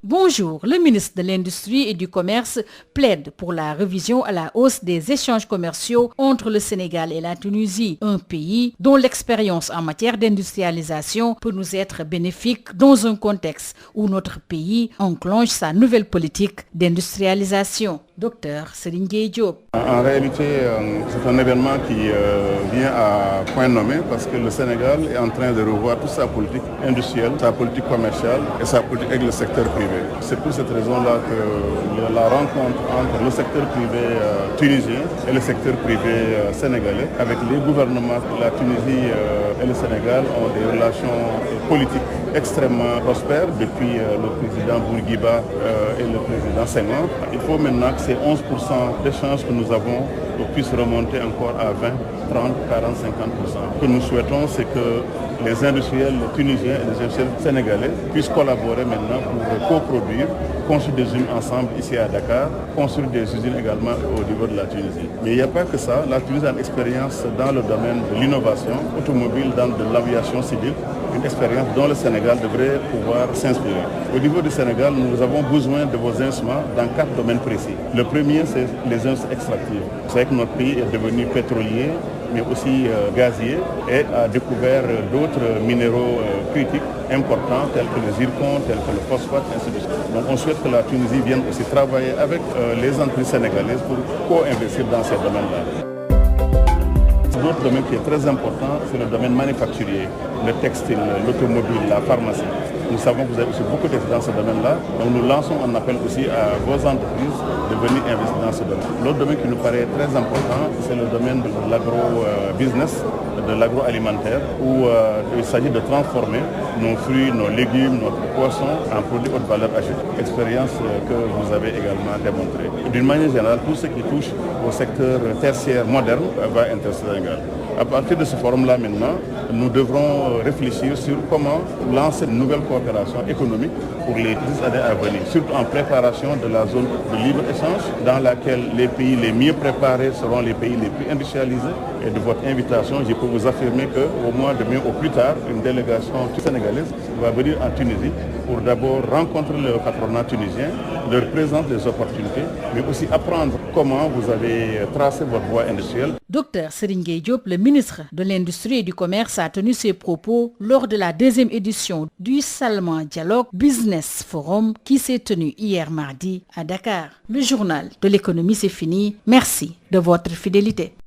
Bonjour, le ministre de l'Industrie et du Commerce plaide pour la révision à la hausse des échanges commerciaux entre le Sénégal et la Tunisie, un pays dont l'expérience en matière d'industrialisation peut nous être bénéfique dans un contexte où notre pays enclenche sa nouvelle politique d'industrialisation. Docteur Serigne Gueye Diop. En réalité, c'est un événement qui vient à point nommé parce que le Sénégal est en train de revoir toute sa politique industrielle, sa politique commerciale et sa politique avec le secteur privé. C'est pour cette raison-là que la rencontre entre le secteur privé tunisien et le secteur privé sénégalais, avec les gouvernements de la Tunisie et le Sénégal, ont des relations politiques extrêmement prospères depuis le président Bourguiba et le président Senghor. Il faut maintenant que ces 11% d'échanges que nous avons puissent remonter encore à 20, 30, 40, 50%. Ce que nous souhaitons, c'est que les industriels tunisiens et les industriels sénégalais puissent collaborer maintenant pour coproduire, construire des usines ensemble ici à Dakar, construire des usines également au niveau de la Tunisie. Mais il n'y a pas que ça. La Tunisie a une expérience dans le domaine de l'innovation automobile, dans de l'aviation civile, une expérience dont le Sénégal devrait pouvoir s'inspirer. Au niveau du Sénégal, nous avons besoin de vos instruments dans 4 domaines précis. Le premier, c'est les industries extractives. Vous savez que notre pays est devenu pétrolier, mais aussi gazier, et a découvert d'autres minéraux critiques importants, tels que le zircon, tels que le phosphate, ainsi de suite. Donc on souhaite que la Tunisie vienne aussi travailler avec les entreprises sénégalaises pour co-investir dans ces domaines-là. Notre domaine qui est très important, c'est le domaine manufacturier, le textile, l'automobile, la pharmacie. Nous savons que vous avez aussi beaucoup d'expérience dans ce domaine-là. Donc nous lançons un appel aussi à vos entreprises de venir investir dans ce domaine. L'autre domaine qui nous paraît très important, c'est le domaine de l'agro-business, de l'agroalimentaire, où il s'agit de transformer nos fruits, nos légumes, notre poisson en produits haute valeur ajoutée. Expérience que vous avez également démontrée. D'une manière générale, tout ce qui touche au secteur tertiaire moderne va intéresser le Sénégal. À partir de ce forum-là maintenant, nous devrons réfléchir sur comment lancer une nouvelle coopération économique pour les 10 années à venir, surtout en préparation de la zone de libre-échange dans laquelle les pays les mieux préparés seront les pays les plus industrialisés. Et de votre invitation, je peux vous affirmer qu'au mois de mai au plus tard, une délégation sénégalaise va venir en Tunisie pour d'abord rencontrer le patronat tunisien, leur présenter les opportunités, mais aussi apprendre comment vous avez tracé votre voie industrielle. Docteur Serigne Gueye Diop, le ministre de l'Industrie et du Commerce, a tenu ses propos lors de la 2e édition du Salman Dialogue Business Forum qui s'est tenu hier mardi à Dakar. Le journal de l'économie, c'est fini. Merci de votre fidélité.